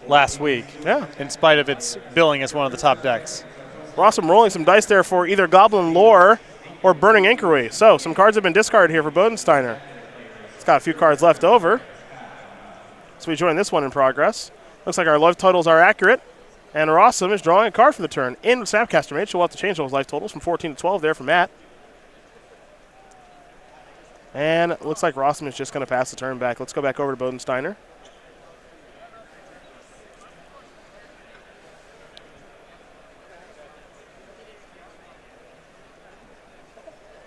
last week. Yeah. In spite of its billing as one of the top decks. Rosum rolling some dice there for either Goblin Lore or Burning Inquiry. So some cards have been discarded here for Bodensteiner. It's got a few cards left over. So we join this one in progress. Looks like our life totals are accurate. And Rosum is drawing a card for the turn in Snapcaster Mage. So we'll have to change those life totals from 14 to 12 there for Matt. And it looks like Rosum is just going to pass the turn back. Let's go back over to Bodensteiner.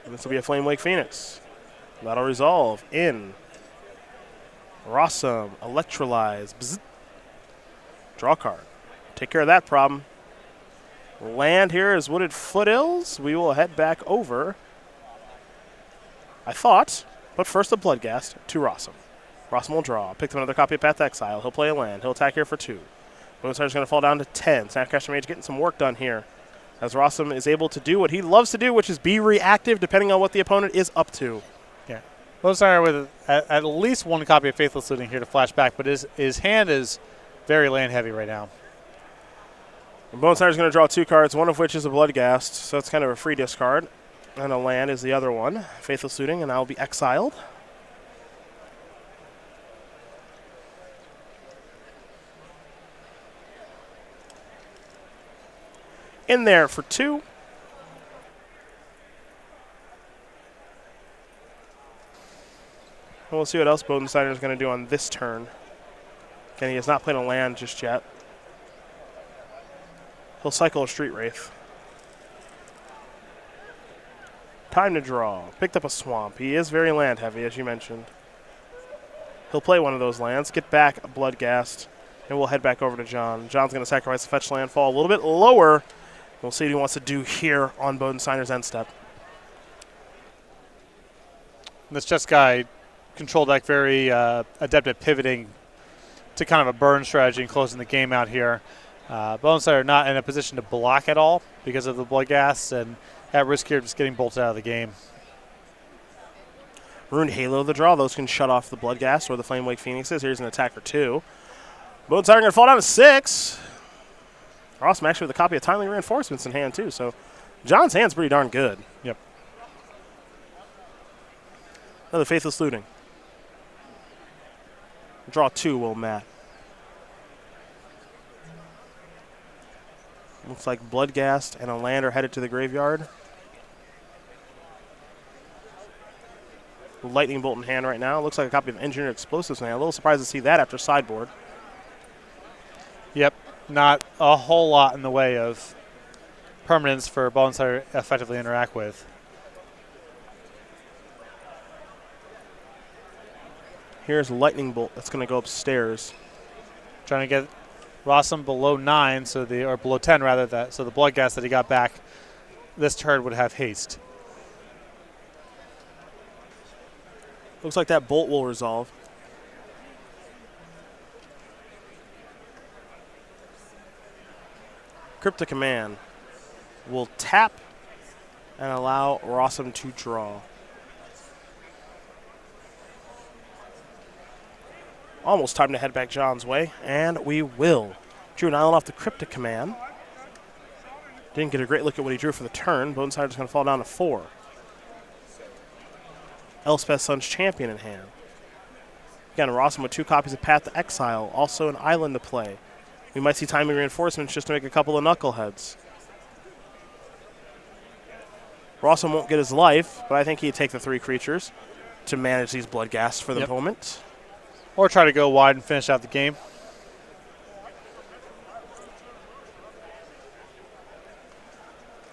And this will be a Flame Wake Phoenix. That'll resolve in Rosum, Electrolyze. Bzz. Draw card. Take care of that problem. Land here is Wooded Foothills. We will head back over, I thought, but first the Bloodghast to Rosum. Rosum will draw. Pick up another copy of Path to Exile. He'll play a land. He'll attack here for 2. Bodensteiner's going to fall down to 10. Snapcaster Mage getting some work done here, as Rosum is able to do what he loves to do, which is be reactive depending on what the opponent is up to. Yeah. Bodensteiner with at least one copy of Faithless Looting here to flash back, but his hand is very land heavy right now. Bodensteiner's going to draw 2 cards, one of which is a Bloodghast, so it's kind of a free discard. And a land is the other one. Faithless Looting, and I will be exiled. In there for 2. And we'll see what else Bodensteiner is going to do on this turn. Again, he has not played a land just yet. He'll cycle a Street Wraith. Time to draw. Picked up a Swamp. He is very land heavy, as you mentioned. He'll play one of those lands, get back a Bloodghast, and we'll head back over to John. John's going to sacrifice the fetch landfall a little bit lower. We'll see what he wants to do here on Bodensteiner's end step. This chess guy control deck very adept at pivoting to kind of a burn strategy and closing the game out here. Bodensteiner not in a position to block at all because of the Bloodghast, and at risk here just getting bolted out of the game. Ruined Halo the draw. Those can shut off the Bloodghast or the Flame Wake Phoenixes. Here's an attack for 2. Bodensteiner going to fall down to 6. Rosum actually with a copy of Timely Reinforcements in hand too, so John's hand's pretty darn good. Yep. Another Faithless Looting. Draw 2 will Matt. Looks like Bloodghast and a land are headed to the graveyard. Lightning Bolt in hand right now. Looks like a copy of Engineered Explosives in hand. A little surprised to see that after sideboard. Yep. Not a whole lot in the way of permanents for Bodensteiner to effectively interact with. Here's Lightning Bolt that's going to go upstairs. Trying to get Rosum below 9, or below 10 rather, so the Bloodghast that he got back this turn would have haste. Looks like that bolt will resolve. Cryptic Command will tap and allow Rosum to draw. Almost time to head back John's way, and we will. Drew an island off the Cryptic Command. Didn't get a great look at what he drew for the turn. Bodensteiner's going to fall down to 4. Elspeth Sun's Champion in hand. Again, Rosum with 2 copies of Path to Exile, also an island to play. We might see Timing Reinforcements just to make a couple of knuckleheads. Rosum won't get his life, but I think he'd take the 3 creatures to manage these Bloodghasts for the moment. Or try to go wide and finish out the game.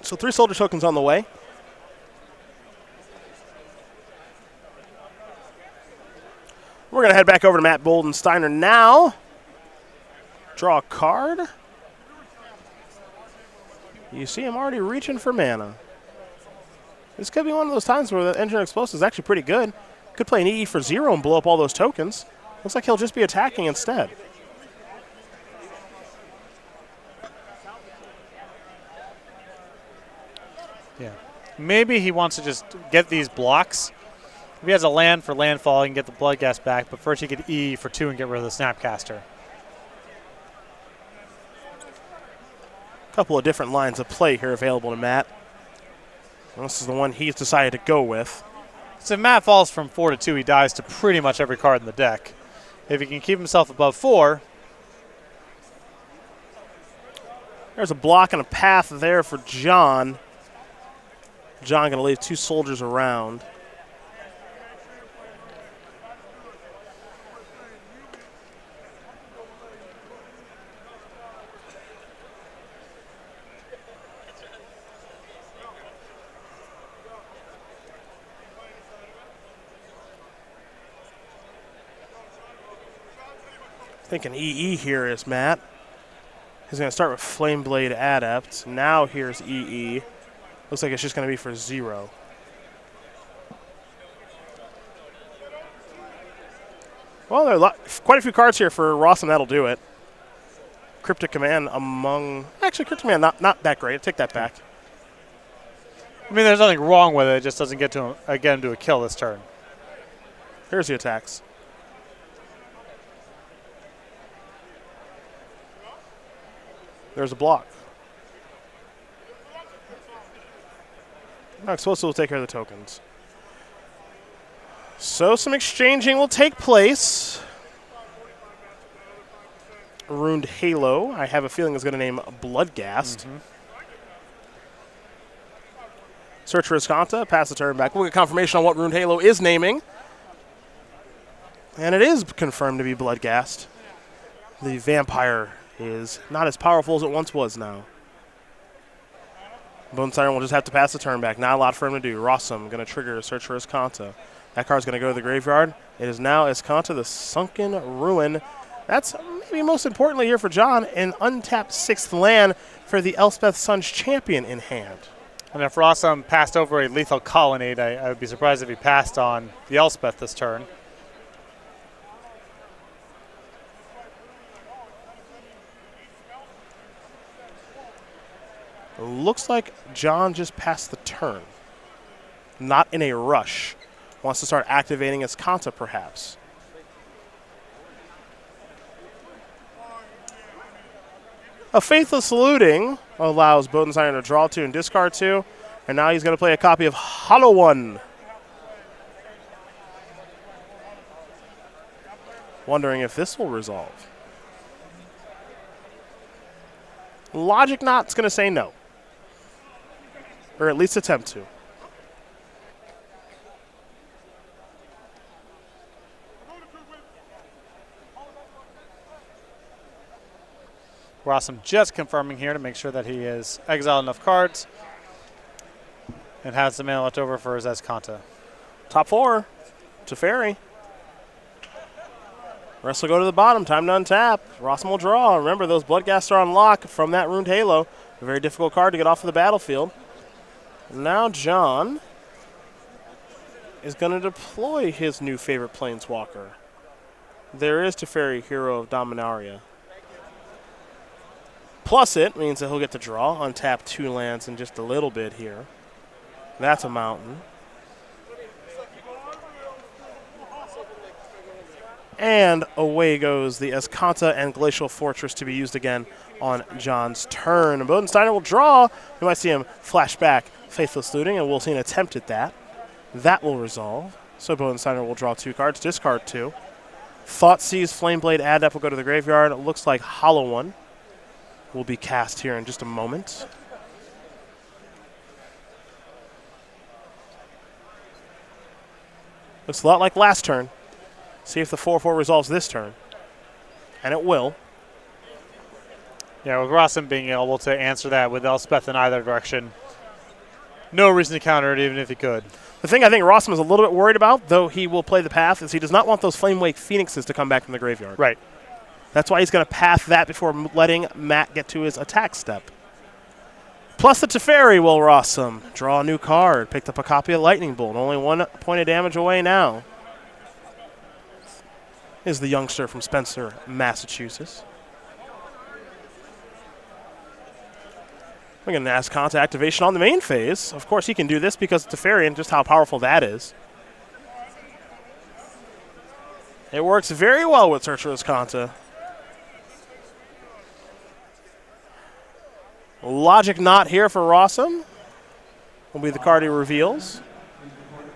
So 3 soldier tokens on the way. We're going to head back over to Matt Bodensteiner now. Draw a card. You see him already reaching for mana. This could be one of those times where the Engineered Explosive is actually pretty good. Could play an EE for 0 and blow up all those tokens. Looks like he'll just be attacking instead. Yeah. Maybe he wants to just get these blocks. If he has a land for landfall, he can get the Bloodghast back, but first he could E for 2 and get rid of the Snapcaster. couple of different lines of play here available to Matt. And this is the one he's decided to go with. So if Matt falls from 4 to 2, he dies to pretty much every card in the deck. If he can keep himself above 4. There's a block and a path there for John. John going to leave 2 soldiers around. Thinking EE here is Matt. He's going to start with Flame Blade Adept. Now here's EE. Looks like it's just going to be for 0. Well, there are quite a few cards here for Rosum that'll do it. Cryptic Command among... Actually, Cryptic Command not that great. Take that back. I mean, there's nothing wrong with it. It just doesn't get to a kill this turn. Here's the attacks. There's a block. Explosive will take care of the tokens. So some exchanging will take place. Ruined Halo, I have a feeling is going to name Bloodghast. Search for Escanta, pass the turn back. We'll get confirmation on what Ruined Halo is naming. And it is confirmed to be Bloodghast. The vampire is not as powerful as it once was now. Bodensteiner will just have to pass the turn back. Not a lot for him to do. Rosum going to trigger Search for Escanta. That card's going to go to the graveyard. It is now Escanta, the Sunken Ruin. That's maybe most importantly here for John, an untapped 6th land for the Elspeth Suns champion in hand. And if Rosum passed over a lethal colonnade, I would be surprised if he passed on the Elspeth this turn. Looks like John just passed the turn. Not in a rush. Wants to start activating his Kanta, perhaps. A Faithless Looting allows Bodensteiner to draw 2 and discard 2. And now he's going to play a copy of Hollow One. Wondering if this will resolve. Logic Knot's going to say no. Or at least attempt to. Rosum just confirming here to make sure that he has exiled enough cards and has the mana left over for his Escanta. Top 4 to Ferry. Rest will go to the bottom. Time to untap. Rosum will draw. Remember, those Bloodghasts are on lock from that Ruined Halo. A very difficult card to get off of the battlefield. Now John is going to deploy his new favorite Planeswalker. There is Teferi, Hero of Dominaria. Plus it means that he'll get to draw, untap 2 lands in just a little bit here. That's a mountain. And away goes the Escanta and Glacial Fortress to be used again on John's turn. Bodensteiner will draw. We might see him flash back Faithless Looting, and we'll see an attempt at that. That will resolve. So Bodensteiner will draw 2 cards, discard 2. Thoughtseize Flameblade Adept will go to the graveyard. It looks like Hollow One will be cast here in just a moment. Looks a lot like last turn. See if the 4/4 resolves this turn. And it will. Yeah, with Rosum being able to answer that with Elspeth in either direction, no reason to counter it even if he could. The thing I think Rosum is a little bit worried about, though he will play the path, is he does not want those Flamewake Phoenixes to come back from the graveyard. Right. That's why he's going to path that before letting Matt get to his attack step. Plus the Teferi will Rosum. Draw a new card. Picked up a copy of Lightning Bolt. Only 1 point of damage away now. Is the youngster from Spencer, Massachusetts. We're going to ask Kanta activation on the main phase. Of course, he can do this because it's Teferi and just how powerful that is. It works very well with Search for Escanta. Logic not here for Rosum. Will be the card he reveals.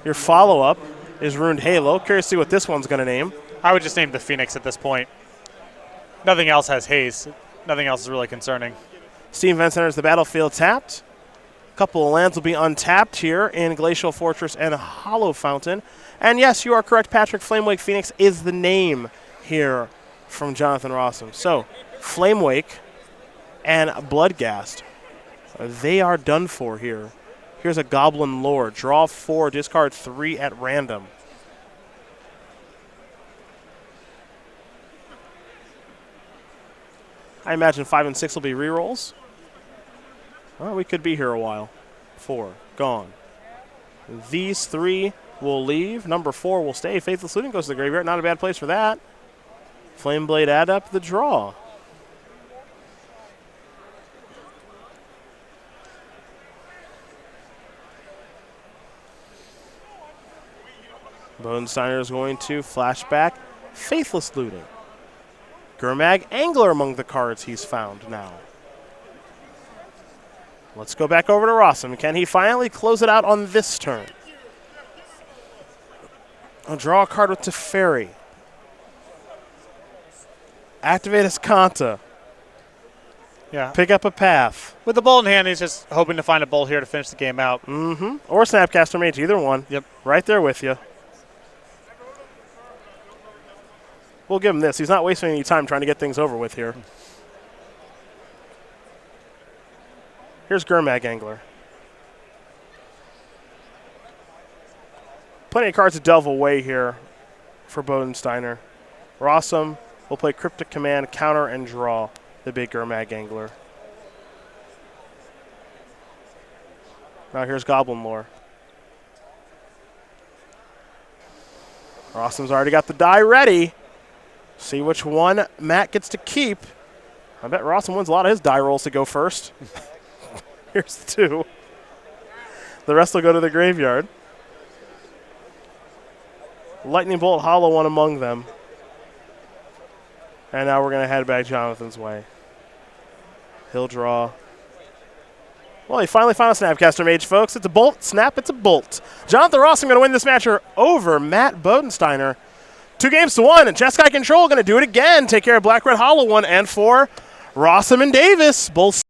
Your follow-up is Ruined Halo. Curious to see what this one's going to name. I would just name the Phoenix at this point. Nothing else has haste. Nothing else is really concerning. Steam Vents enters the battlefield tapped. A couple of lands will be untapped here in Glacial Fortress and Hollow Fountain. And yes, you are correct, Patrick. Flamewake Phoenix is the name here from Jonathan Rosum. So, Flamewake and Bloodghast, they are done for here. Here's a Goblin Lore. Draw 4, discard 3 at random. I imagine 5 and 6 will be rerolls. Well, we could be here a while. 4, gone. These 3 will leave. Number 4 will stay. Faithless Looting goes to the graveyard. Not a bad place for that. Flameblade Adept, the draw. Bodensteiner is going to flashback Faithless Looting. Gurmag Angler among the cards he's found now. Let's go back over to Rosum. Can he finally close it out on this turn? I'll draw a card with Teferi. Activate Escanta. Yeah. Pick up a path. With the bolt in hand, he's just hoping to find a bolt here to finish the game out. Mm-hmm. Or Snapcaster Mage, either one. Yep. Right there with you. We'll give him this. He's not wasting any time trying to get things over with here. Here's Gurmag Angler. Plenty of cards to delve away here for Bodensteiner. Rosum will play Cryptic Command, counter, and draw the big Gurmag Angler. Now here's Goblin Lore. Rosum's already got the die ready. See which one Matt gets to keep. I bet Rosum wins a lot of his die rolls to go first. Here's the 2. The rest will go to the graveyard. Lightning Bolt Hollow one among them. And now we're going to head back Jonathan's way. He'll draw. Well, he finally found a Snapcaster Mage, folks. It's a bolt. Snap, it's a bolt. Jonathan Rosum going to win this match over Matt Bodensteiner. 2-1, and Jeskai Control going to do it again. Take care of Black Red Hollow 1 and 4. Rosum and Davis both